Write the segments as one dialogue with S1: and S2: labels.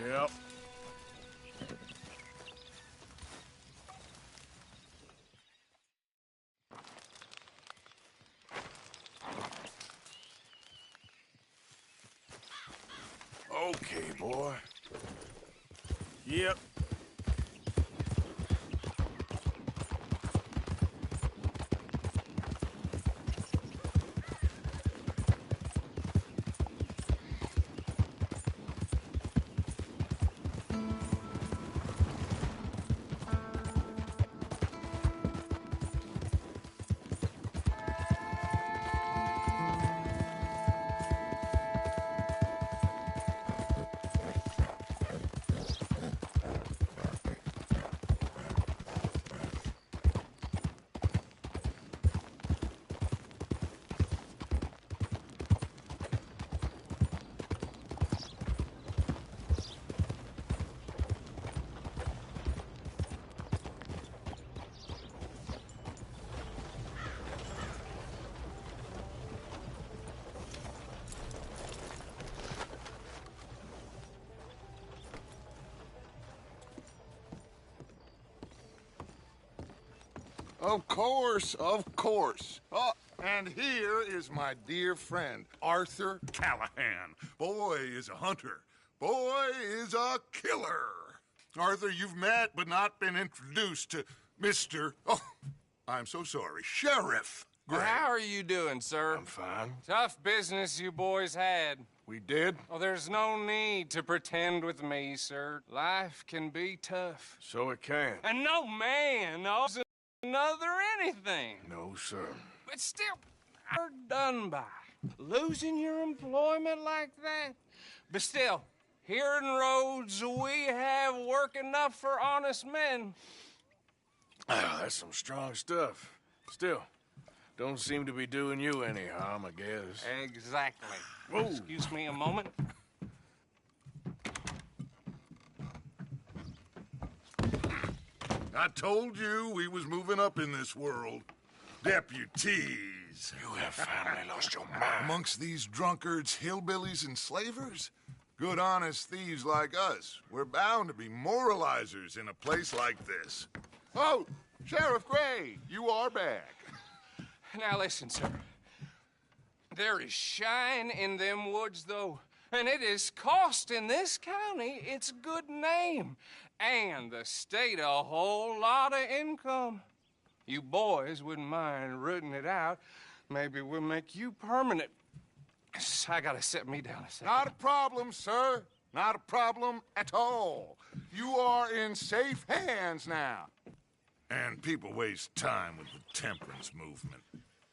S1: Yep. Okay, boy. Yep.
S2: Of course, of course. Oh, and here is my dear friend, Arthur Callahan. Boy is a hunter. Boy is a killer. Arthur, you've met but not been introduced to Mr. Oh, I'm so sorry, Sheriff Gray.
S3: How are you doing, sir?
S1: I'm fine.
S3: Tough business you boys had.
S1: We did?
S3: Oh, there's no need to pretend with me, sir. Life can be tough.
S1: So it can.
S3: And no man knows another anything.
S1: No, sir.
S3: But still, you're done by. Losing your employment like that? But still, here in Rhodes, we have work enough for honest men.
S1: Oh, that's some strong stuff. Still, don't seem to be doing you any harm, I guess.
S3: Exactly.
S1: Whoa.
S3: Excuse me a moment.
S2: I told you we was moving up in this world. Deputies.
S1: You have finally lost your mind.
S2: Amongst these drunkards, hillbillies, and slavers? Good, honest thieves like us. We're bound to be moralizers in a place like this. Oh, Sheriff Gray, you are back.
S3: Now listen, sir. There is shine in them woods, though, and it is costing this county its good name and the state a whole lot of income. You boys wouldn't mind rooting it out. Maybe we'll make you permanent. I gotta set me down a second.
S2: Not a problem, sir. Not a problem at all. You are in safe hands now. And people waste time with the temperance movement.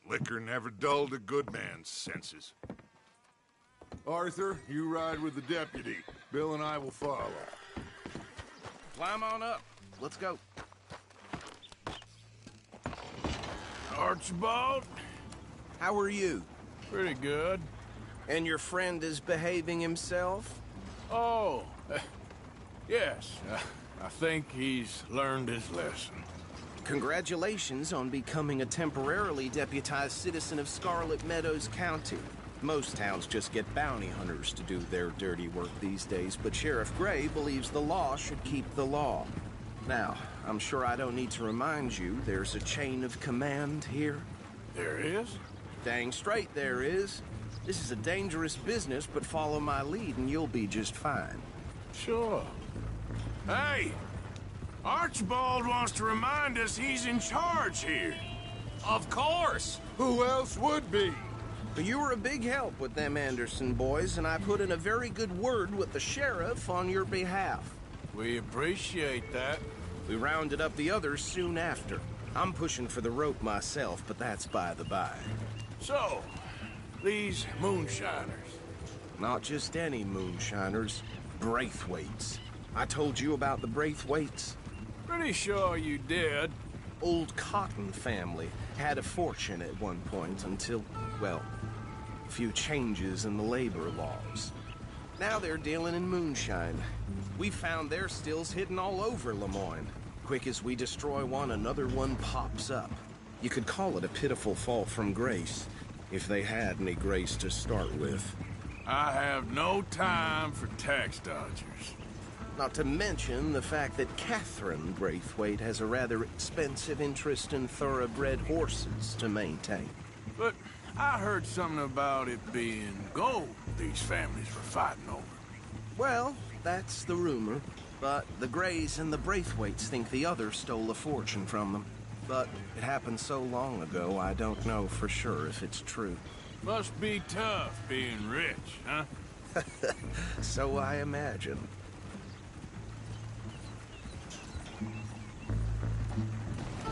S2: Liquor never dulled a good man's senses. Arthur, you ride with the deputy. Bill and I will follow.
S4: Climb on up. Let's go.
S1: Archibald?
S4: How are you?
S1: Pretty good.
S4: And your friend is behaving himself?
S1: Oh, yes. I think he's learned his lesson.
S4: Congratulations on becoming a temporarily deputized citizen of Scarlet Meadows County. Most towns just get bounty hunters to do their dirty work these days, but Sheriff Gray believes the law should keep the law. Now, I'm sure I don't need to remind you there's a chain of command here.
S1: There is?
S4: Dang straight there is. This is a dangerous business, but follow my lead and you'll be just fine.
S1: Sure. Hey! Archibald wants to remind us he's in charge here.
S3: Of course!
S2: Who else would be?
S4: You were a big help with them Anderson boys, and I put in a very good word with the sheriff on your behalf.
S1: We appreciate that.
S4: We rounded up the others soon after. I'm pushing for the rope myself, but that's by the by.
S1: So, these moonshiners.
S4: Not just any moonshiners, Braithwaites. I told you about the Braithwaites?
S1: Pretty sure you did.
S4: Old Cotton family had a fortune at one point until, well, a few changes in the labor laws. Now they're dealing in moonshine. We found their stills hidden all over Lemoyne. Quick as we destroy one, another one pops up. You could call it a pitiful fall from grace, if they had any grace to start with.
S1: I have no time for tax dodgers.
S4: Not to mention the fact that Catherine Braithwaite has a rather expensive interest in thoroughbred horses to maintain.
S5: But I heard something about it being gold these families were fighting over.
S4: Well, that's the rumor. But the Greys and the Braithwaites think the others stole a fortune from them. But it happened so long ago, I don't know for sure if it's true.
S5: Must be tough being rich, huh?
S4: So I imagine.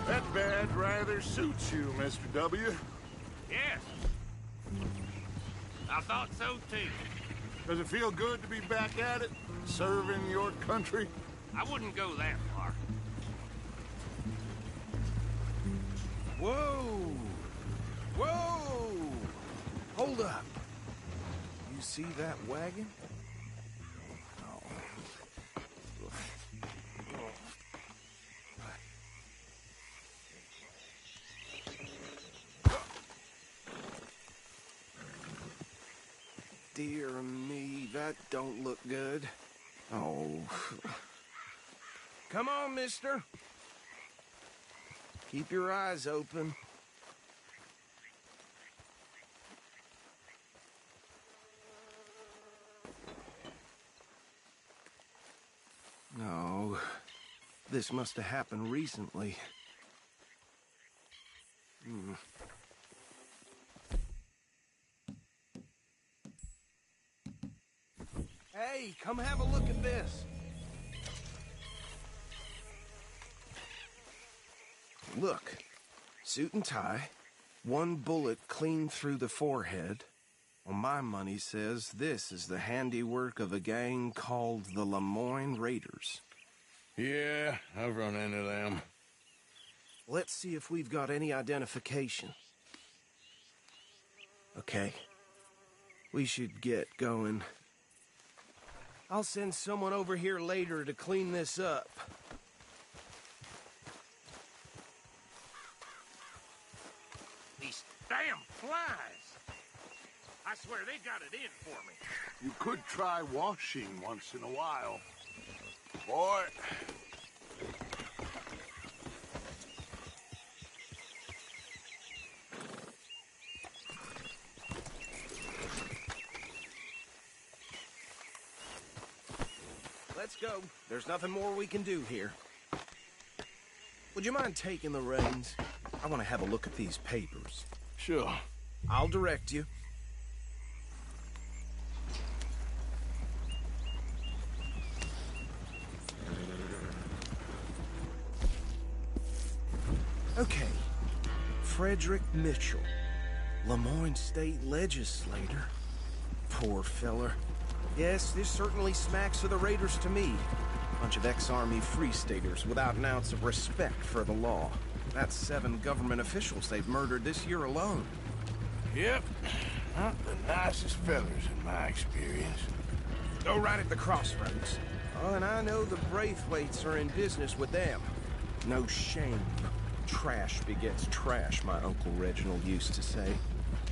S2: That badge rather suits you, Mr. W.
S6: Yes. I thought so, too.
S2: Does it feel good to be back at it, serving your country?
S6: I wouldn't go that far.
S4: Whoa! Whoa! Hold up. You see that wagon? Dear me, that don't look good. Oh. Come on, mister. Keep your eyes open. No. This must have happened recently. Hey, come have a look at this. Look, suit and tie, one bullet clean through the forehead. Well, my money says this is the handiwork of a gang called the Lemoyne Raiders.
S1: Yeah, I've run into them.
S4: Let's see if we've got any identification. Okay. We should get going. I'll send someone over here later to clean this up.
S6: These damn flies. I swear they got it in for me.
S2: You could try washing once in a while. Boy.
S4: Let's go. There's nothing more we can do here. Would you mind taking the reins? I want to have a look at these papers.
S1: Sure.
S4: I'll direct you. Okay. Frederick Mitchell, Lemoyne State Legislator. Poor feller. Yes, this certainly smacks of the Raiders to me. Bunch of ex-Army Free Staters without an ounce of respect for the law. That's 7 government officials they've murdered this year alone.
S1: Yep. Not the nicest fellers in my experience.
S4: Go right at the crossroads. Oh, and I know the Braithwaites are in business with them. No shame. Trash begets trash, my Uncle Reginald used to say.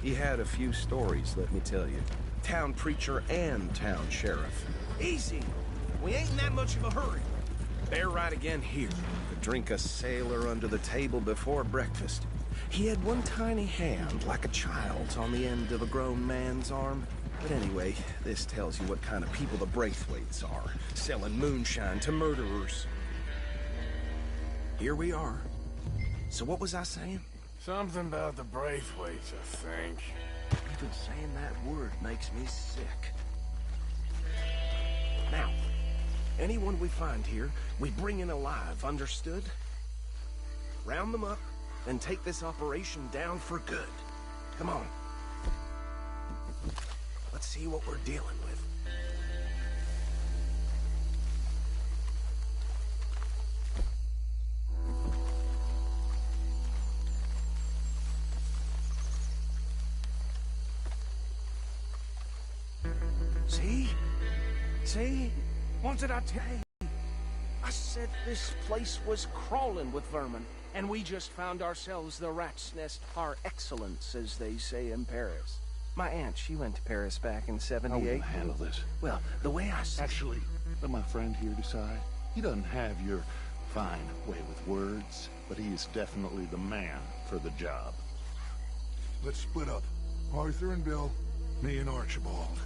S4: He had a few stories, let me tell you. Town preacher and town sheriff. Easy. We ain't in that much of a hurry. They're right again here. Could drink a sailor under the table before breakfast. He had one tiny hand, like a child's, on the end of a grown man's arm. But anyway, this tells you what kind of people the Braithwaites are, selling moonshine to murderers. Here we are. So what was I saying?
S1: Something about the Braithwaites, I think.
S4: Even saying that word makes me sick. Now, anyone we find here, we bring in alive, understood? Round them up, and take this operation down for good. Come on. Let's see what we're dealing with. See? See? What did I tell you? I said this place was crawling with vermin, and we just found ourselves the rat's nest par excellence, as they say in Paris. My aunt, she went to Paris back in '78.
S1: How will you handle this?
S4: Well, the way I said...
S6: Actually,
S7: Let my friend here decide. He doesn't have your fine way with words, but he is definitely the man for the job.
S8: Let's split up. Arthur and Bill, me and Archibald.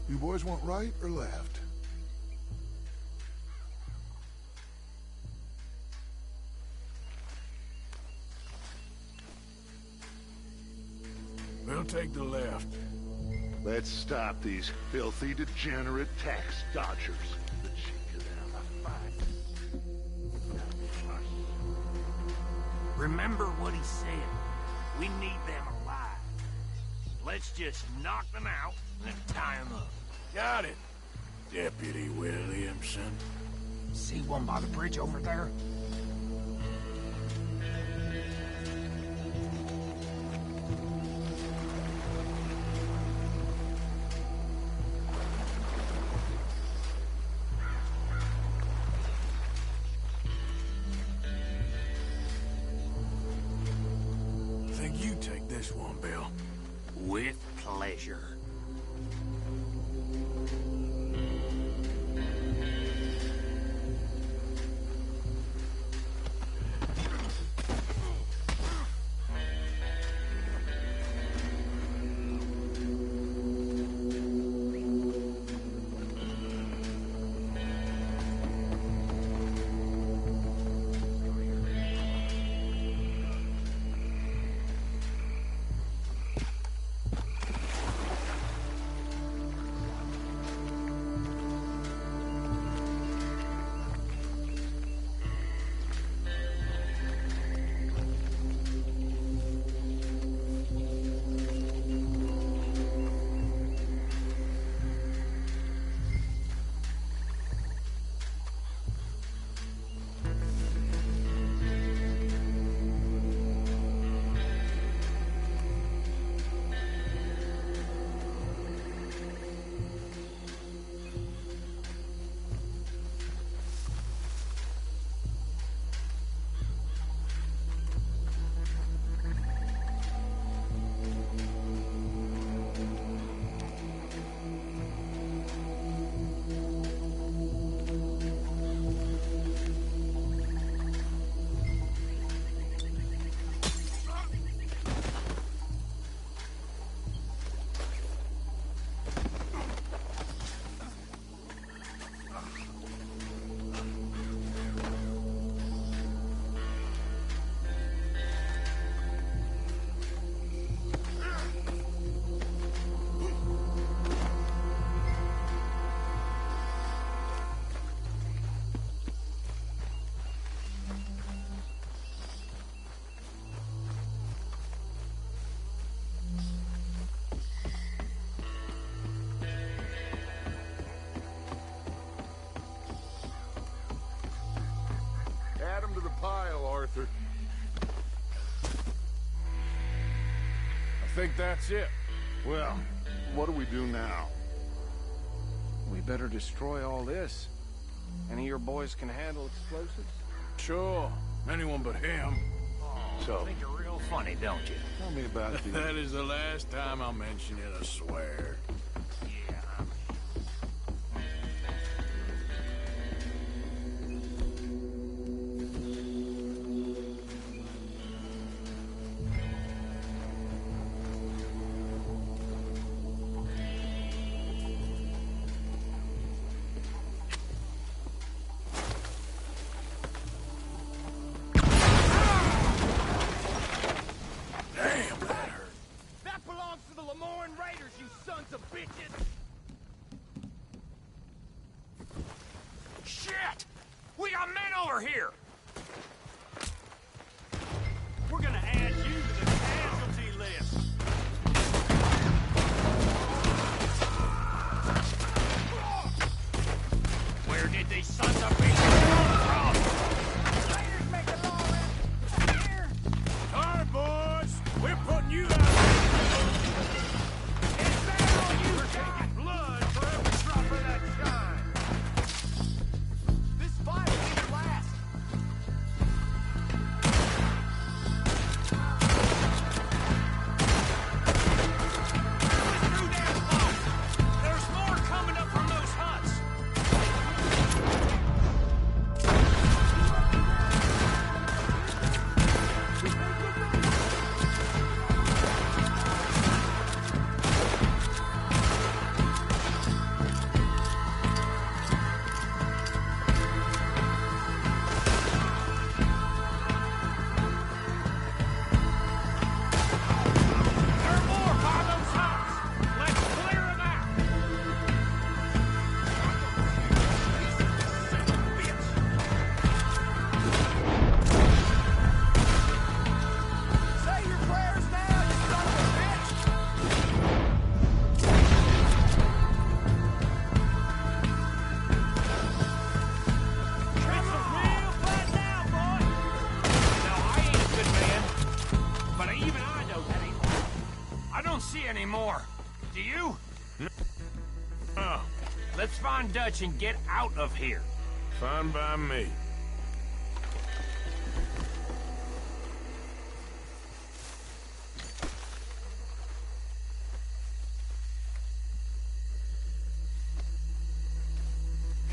S8: You boys want right or left?
S5: We'll take the left.
S7: Let's stop these filthy, degenerate tax dodgers. The cheek of them, a fight.
S6: Remember what he said. We need them alive. Let's just knock them out and tie them up.
S5: Got it, Deputy Williamson.
S6: See one by the bridge over there?
S5: You take this one, Bill.
S6: With pleasure.
S2: Add them to the pile, Arthur.
S1: I think that's it.
S7: Well, what do we do now?
S4: We better destroy all this. Any of your boys can handle explosives?
S5: Sure. Anyone but him.
S7: So,
S6: Think you're real funny, don't you?
S7: tell me about the...
S5: That is the last time I'll mention it, I swear.
S6: Yeah. Shit! We got men over here!
S9: We're gonna add you to the casualty list.
S6: Where did these sons of bitches come from?
S9: Raiders make a law around here.
S5: All right, boys. We're putting you out.
S9: It's bad on you. We're taking blood for every drop of that shine. This fight ain't last. It's too damn close. There's more coming up from those huts.
S6: on Dutch and get out of here.
S5: Fine by me.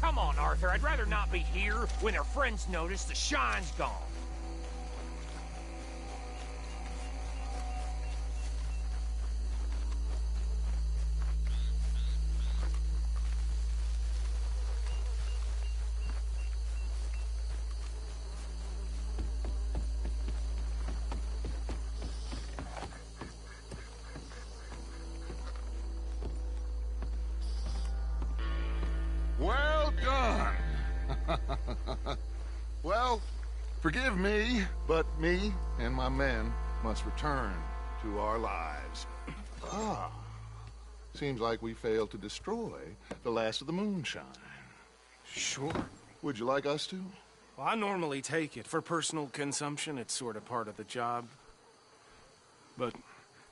S6: Come on, Arthur. I'd rather not be here when our friends notice the shine's gone.
S2: Well done. Well, forgive me, but me and my men must return to our lives. Seems like we failed to destroy the last of the moonshine.
S4: Sure.
S2: Would you like us to?
S4: Well, I normally take it. For personal consumption, it's sort of part of the job. But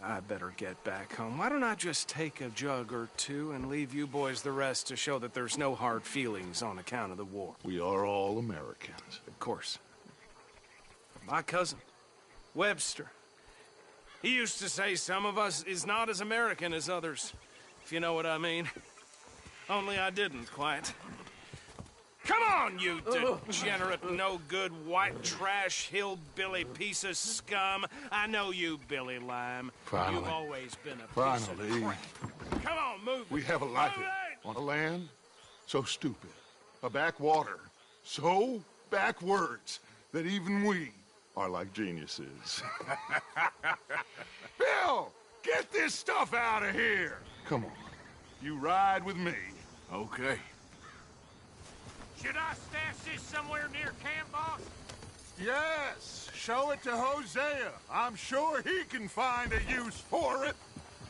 S4: I better get back home. Why don't I just take a jug or two and leave you boys the rest to show that there's no hard feelings on account of the war?
S2: We are all Americans.
S4: Of course. My cousin, Webster, he used to say some of us is not as American as others, if you know what I mean. Only I didn't quite. Come on, you degenerate, no-good, white trash, hillbilly piece of scum. I know you, Billy Lime.
S2: Finally.
S4: You've always been a piece of crap. Come on, move it.
S2: We have a life
S4: Move it!
S2: on a land so stupid, a backwater so backwards that even we are like geniuses. Bill, get this stuff out of here. Come on, you ride with me.
S5: Okay.
S6: Should I stash this somewhere near camp, boss?
S2: Yes, show it to Hosea. I'm sure he can find a use for it.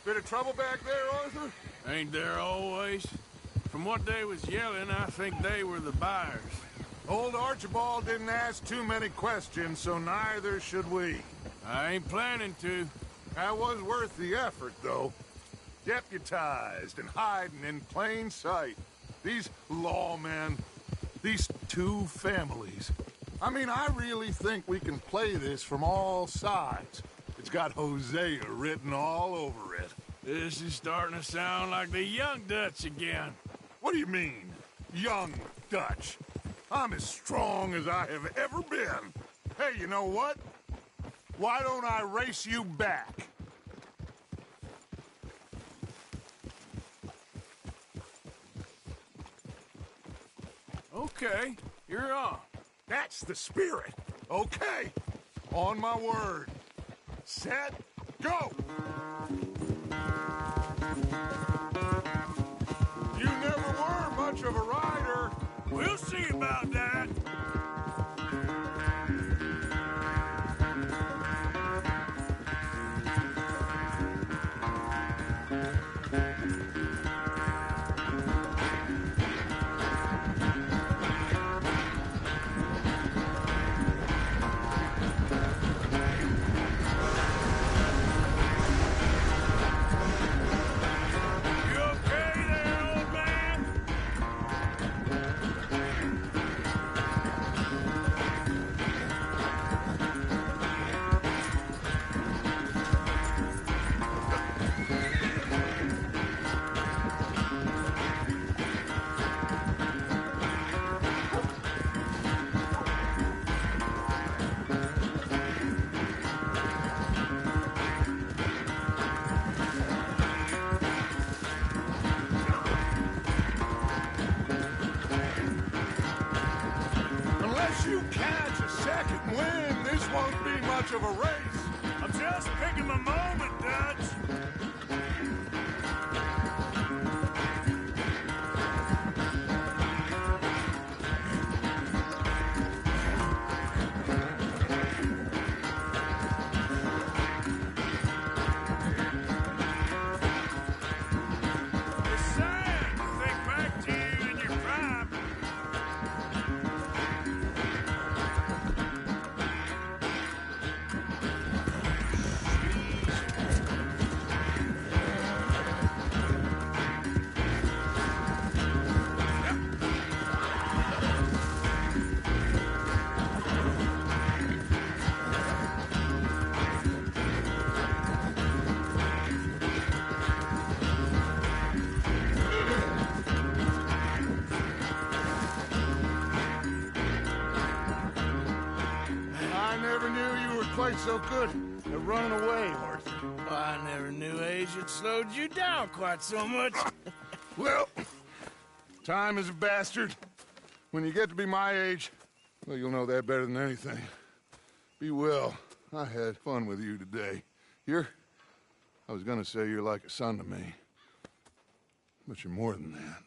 S2: Bit of trouble back there, Arthur?
S5: Ain't there always? From what they was yelling, I think they were the buyers.
S2: Old Archibald didn't ask too many questions, so neither should we.
S5: I ain't planning to.
S2: That was worth the effort, though. Deputized and hiding in plain sight. These lawmen, these two families. I mean, I really think we can play this from all sides. It's got Hosea written all over it.
S5: This is starting to sound like the young Dutch again.
S2: What do you mean, young Dutch? I'm as strong as I have ever been. Hey, you know what? Why don't I race you back?
S5: Okay, you're on.
S2: That's the spirit. Okay, on my word. Set, go! You never were much of a rider.
S5: We'll see about that. You okay there, old man?
S2: Unless you catch a second wind, this won't be much of a race.
S5: I'm just picking my moment, Dutch. It's sad to think back to you in your prime.
S8: fight so good at running away, Arthur?
S5: Well, I never knew age had slowed you down quite so much.
S8: Well, time is a bastard. When you get to be my age, well, you'll know that better than anything. Be well. I had fun with you today. I was gonna say you're like a son to me. But you're more than that.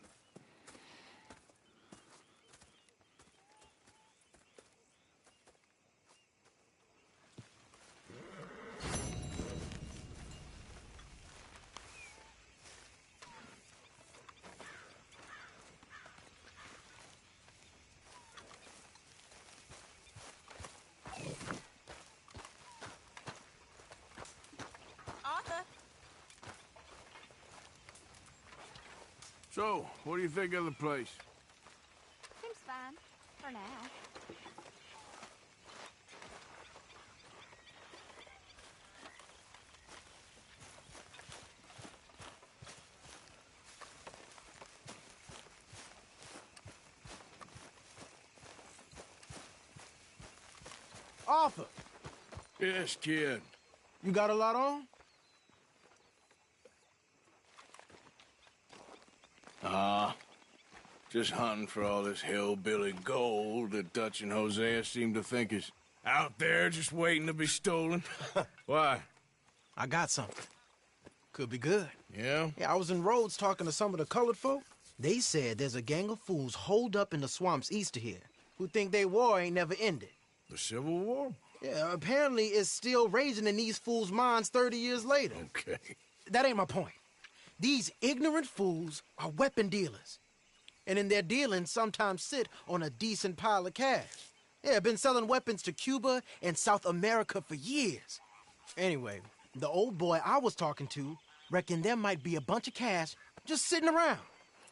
S5: So, what do you think of the place?
S10: Seems fine, for now.
S11: Arthur,
S5: Yes, kid.
S11: you got a lot on?
S5: Just hunting for all this hillbilly gold that Dutch and Hosea seem to think is out there just waiting to be stolen. Why?
S11: I got something. Could be good.
S5: Yeah?
S11: Yeah, I was in Rhodes talking to some of the colored folk. They said there's a gang of fools holed up in the swamps east of here who think their war ain't never ended.
S5: The Civil War?
S11: Yeah, apparently it's still raging in these fools' minds 30 years later.
S5: Okay.
S11: That ain't my point. These ignorant fools are weapon dealers. And in their dealing sometimes sit on a decent pile of cash. Yeah, been selling weapons to Cuba and South America for years. Anyway, the old boy I was talking to reckoned there might be a bunch of cash just sitting around.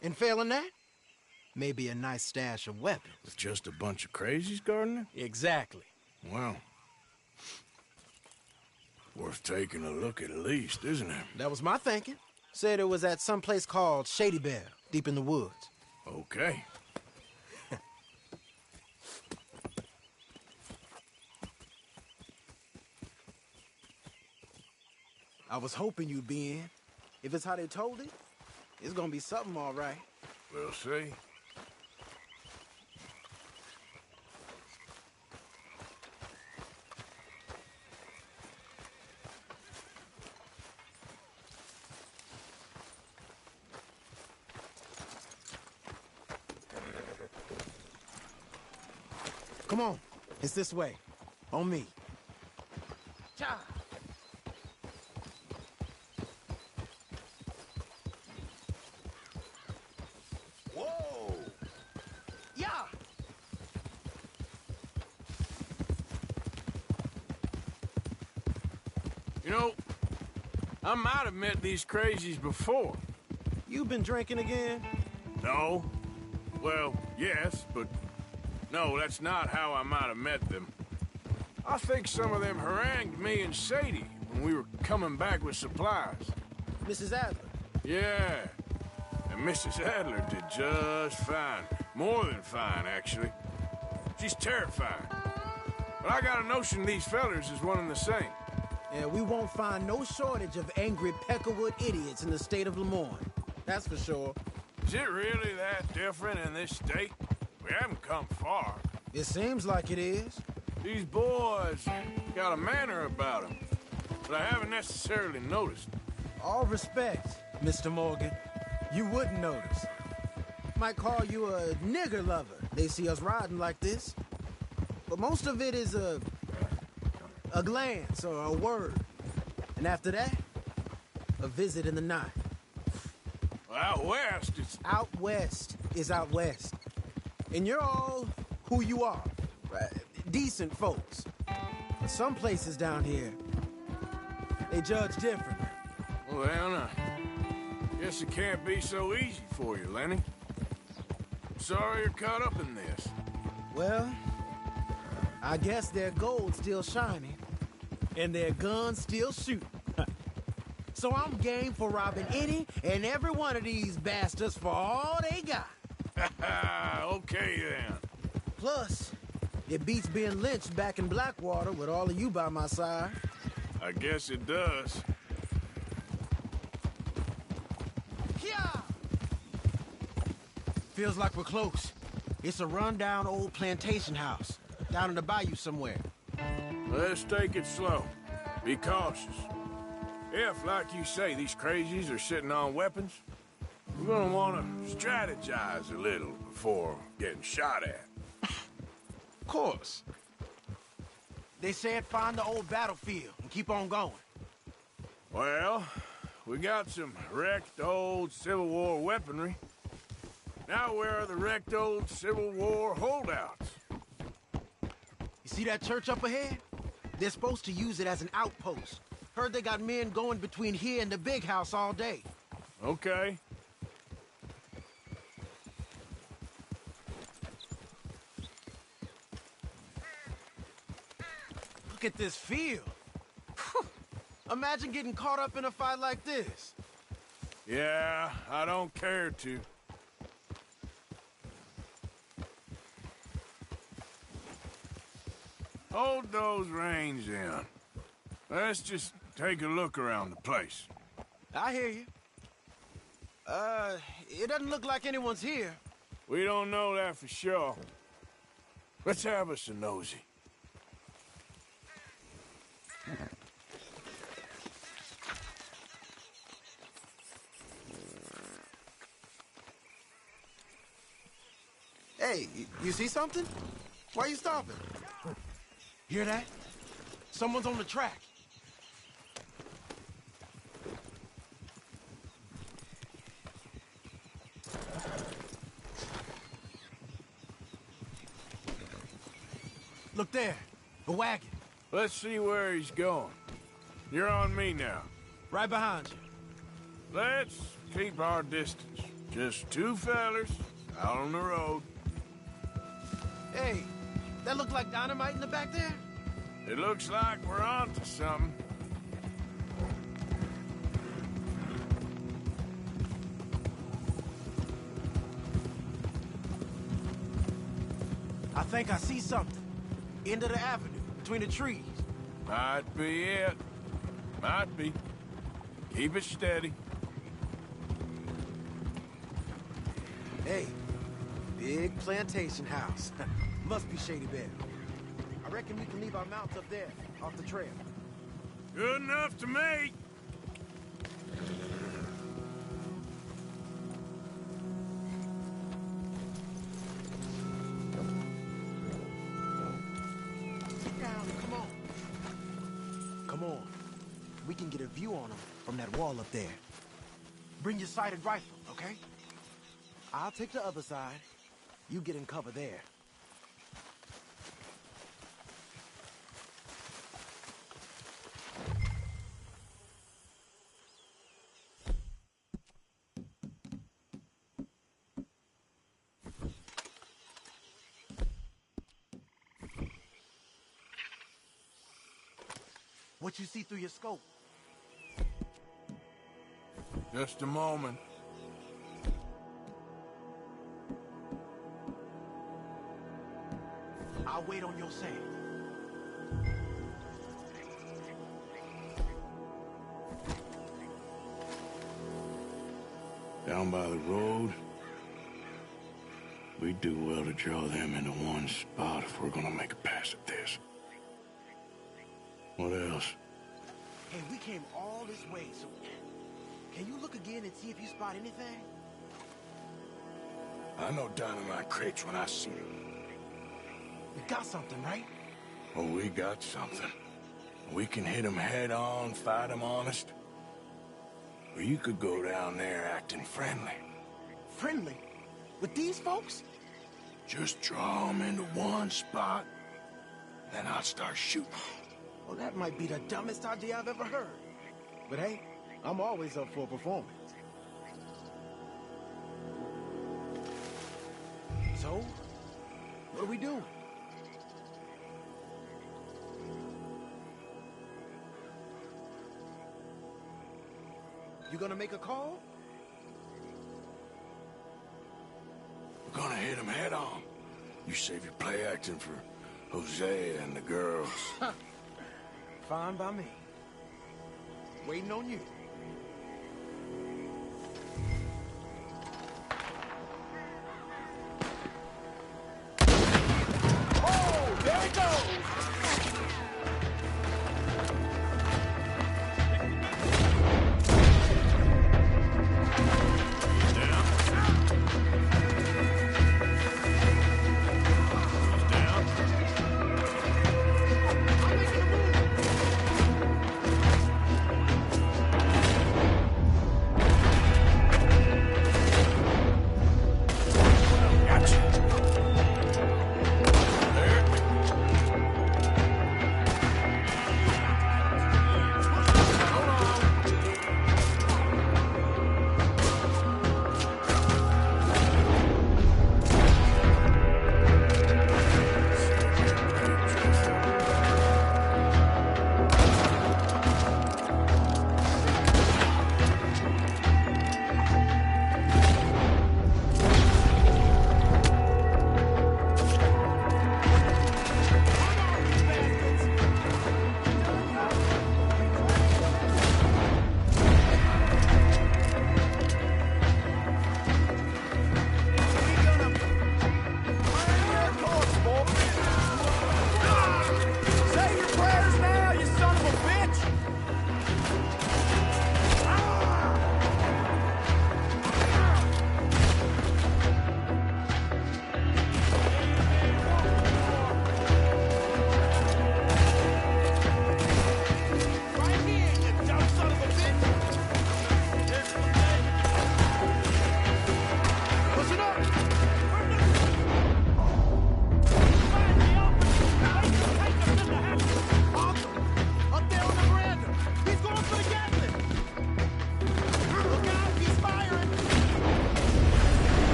S11: And failing that, maybe a nice stash of weapons.
S5: With just a bunch of crazies guarding it?
S11: Exactly.
S5: Well, worth taking a look at least, isn't it?
S11: That was my thinking. Said it was at some place called Shady Belle, deep in the woods.
S5: Okay.
S11: I was hoping you'd be in. If it's how they told it, it's gonna be something all right.
S5: We'll see.
S11: Come on, it's this way. On me. Cha!
S9: Whoa!
S11: Yeah!
S5: You know, I might have met these crazies before.
S11: You been drinking again?
S5: No. Well, yes, but no, that's not how I might have met them. I think some of them harangued me and Sadie when we were coming back with supplies.
S11: Mrs. Adler?
S5: Yeah. And Mrs. Adler did just fine. More than fine, actually. She's terrifying. But I got a notion these fellers is one and the same.
S11: Yeah, we won't find no shortage of angry Peckerwood idiots in the state of Lemoyne. That's for sure.
S5: Is it really that different in this state? We haven't come far.
S11: It seems like it is.
S5: These boys got a manner about them, but I haven't necessarily noticed.
S11: All respect, Mr. Morgan. You wouldn't notice. Might call you a nigger lover. They see us riding like this. But most of it is a glance or a word. And after that, a visit in the night.
S5: Well, out west, it's...
S11: Out west is out west. And you're all who you are. Right? Decent folks. But some places down here, they judge differently.
S5: Well, then, guess it can't be so easy for you, Lenny. Sorry you're caught up in this.
S11: Well, I guess their gold's still shining, and their guns still shooting. So I'm game for robbing any and every one of these bastards for all they got.
S5: Okay, then.
S11: Plus, It beats being lynched back in Blackwater with all of you by my side.
S5: I guess it does.
S11: Kia! Feels like we're close. It's a rundown old plantation house, down in the bayou somewhere.
S5: Let's take it slow. Be cautious. If, like you say, these crazies are sitting on weapons, we're gonna want to strategize a little before getting shot at.
S11: Of course. They said find the old battlefield and keep on going.
S5: Well, we got some wrecked old Civil War weaponry. Now where are the wrecked old Civil War holdouts?
S11: You see that church up ahead? They're supposed to use it as an outpost. Heard they got men going between here and the big house all day.
S5: Okay.
S11: Look at this field. Imagine getting caught up in a fight like this.
S5: Yeah, I don't care to. Hold those reins in. Let's just take a look around the place.
S11: I hear you. It doesn't look like anyone's here.
S5: We don't know that for sure. Let's have us a nosy.
S11: Hey, you see something? Why are you stopping? Hear that? Someone's on the track. Look there, a wagon.
S5: Let's see where he's going. You're on me now.
S11: Right behind you.
S5: Let's keep our distance. Just two fellers out on the road.
S11: Hey, that look like dynamite in the back there?
S5: It looks like we're onto something.
S11: I think I see something. End of the avenue, between the trees.
S5: Might be it. Might be. Keep it steady.
S11: Hey, big plantation house. Must be Shady Bear. I reckon we can leave our mounts up there, off the trail.
S5: Good enough to me.
S11: Sit down, come on. Come on. We can get a view on them from that wall up there. Bring your sighted rifle, okay? I'll take the other side. You get in cover there. What you see through your scope?
S5: Just a moment.
S11: I'll wait on your say.
S5: Down by the road. We do well to draw them into one spot if we're gonna make a pass at this. What else?
S11: Hey, we came all this way, so can you look again and see if you spot anything?
S5: I know dynamite crates when I see them.
S11: We got something, right?
S5: Oh, we got something. We can hit them head on, fight them honest. Or you could go down there acting friendly.
S11: Friendly? With these folks?
S5: Just draw them into one spot, then I'll start shooting.
S11: Well, that might be the dumbest idea I've ever heard. But hey, I'm always up for a performance. So, what are we doing? You gonna make a call?
S5: We're gonna hit them head on. You save your play acting for Hosea and the girls.
S11: Fine by me. Waiting on you.
S9: Oh, there it goes!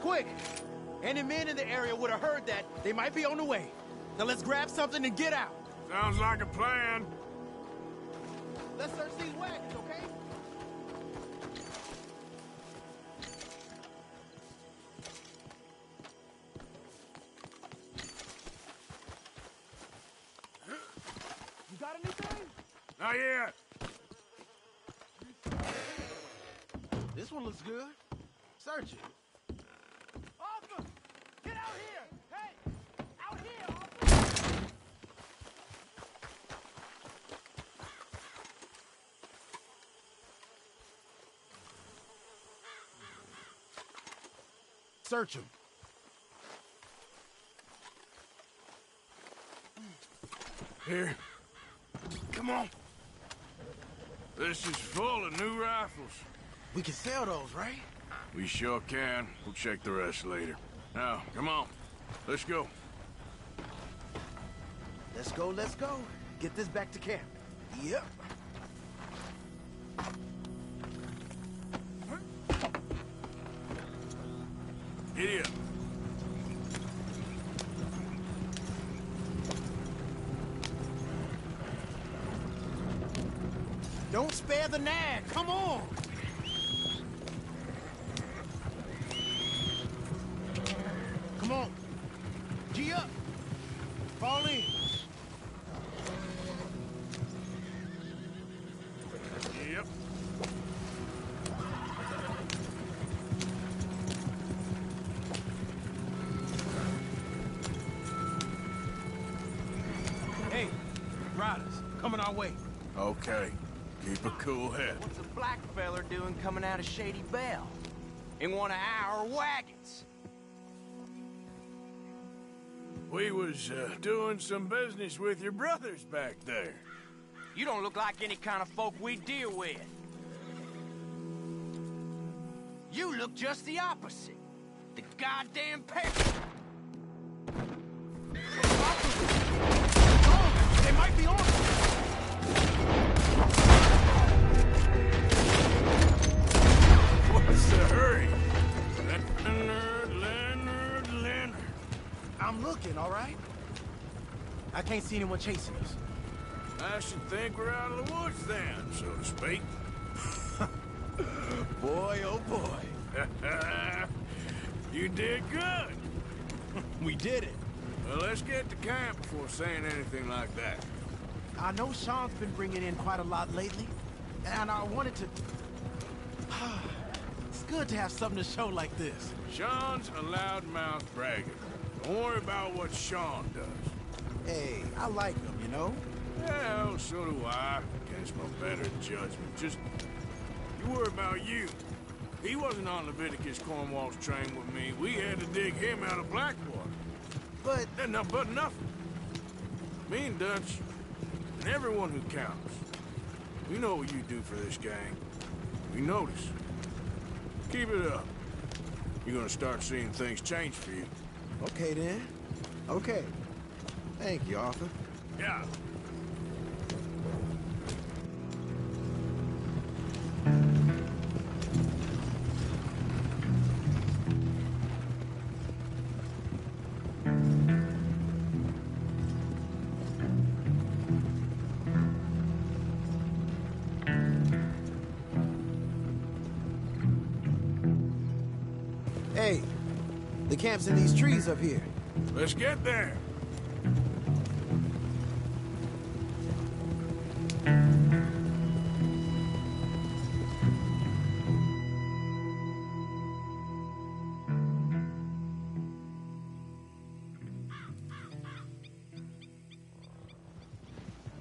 S11: Quick! Any men in the area would have heard that. They might be on the way. Now let's grab something and get out.
S5: Sounds like a plan.
S11: Let's search these wagons, okay? You got anything?
S5: Not yet.
S11: This one looks good. Search it.
S9: Arthur! Get out here! Hey! Out here, Arthur!
S11: Search him.
S5: Here.
S11: Come on.
S5: This is full of new rifles.
S11: We can sell those, right?
S5: We sure can. We'll check the rest later. Now, come on. Let's go.
S11: Let's go, let's go. Get this back to camp. Yep.
S5: Giddy up.
S11: Don't spare the nag. Come on. Come on. our way.
S5: Okay. Keep a cool head.
S9: What's a black feller doing coming out of Shady Belle? In one of our wagons?
S5: We was doing some business with your brothers back there.
S9: You don't look like any kind of folk we deal with. You look just the opposite. The goddamn pair.
S11: They might be on us.
S5: What's the hurry? Leonard.
S11: I'm looking, all right? I can't see anyone chasing us.
S5: I should think we're out of the woods then, so to speak.
S11: Boy, oh boy.
S5: You did good.
S11: We did it.
S5: Well, let's get to camp before saying anything like that.
S11: I know Sean's been bringing in quite a lot lately, and I wanted to... It's good to have something to show like this.
S5: Sean's a loudmouth bragger. Don't worry about what Sean does.
S11: Hey, I like him, you know?
S5: Well, so do I. Against my better judgment. Just, you worry about you. He wasn't on Leviticus Cornwall's train with me. We had to dig him out of Blackwater.
S11: But...
S5: But nothing. Me and Dutch, and everyone who counts. We know what you do for this gang. We notice. Keep it up. You're gonna start seeing things change for you.
S11: Okay, then. Okay. Thank you, Arthur.
S5: Yeah.
S11: Hey, the camp's in these trees up here.
S5: Let's get there.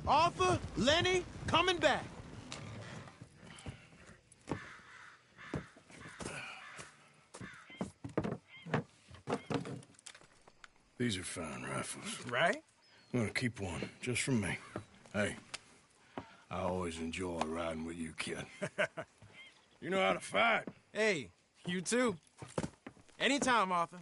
S11: Arthur, Lenny, coming back.
S5: These are fine rifles.
S11: Right?
S5: I'm gonna keep one, just for me. Hey, I always enjoy riding with you, kid. You know how to fight.
S11: Hey, you too. Anytime, Arthur.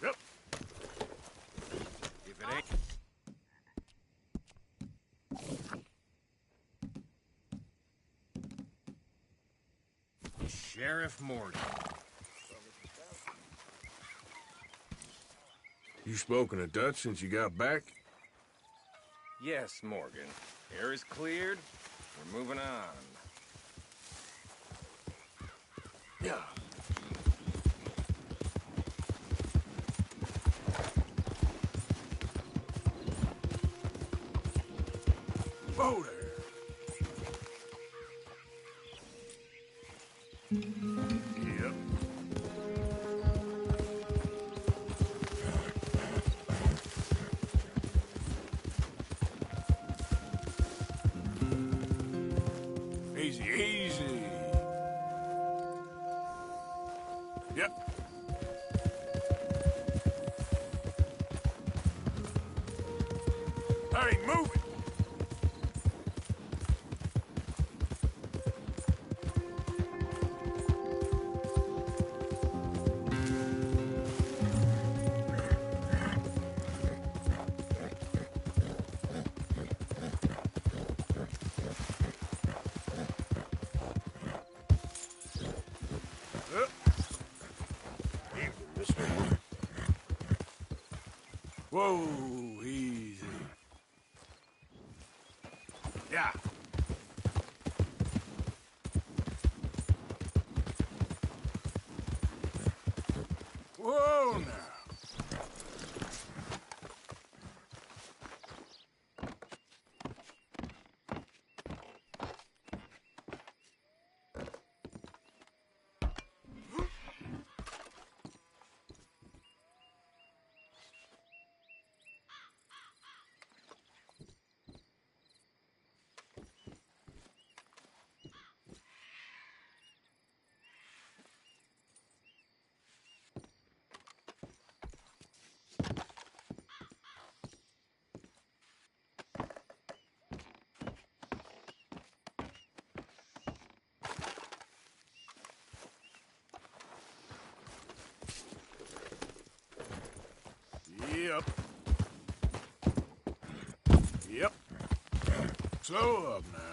S5: Yep.
S9: If it ain't... Sheriff Morgan.
S5: You spoken to Dutch since you got back?
S3: Yes, Morgan. Air is cleared. We're moving on.
S5: Yeah. Whoa there. Yep. Easy, easy. Yep. Hey, move it. Whoa, easy. Yep. Slow up now.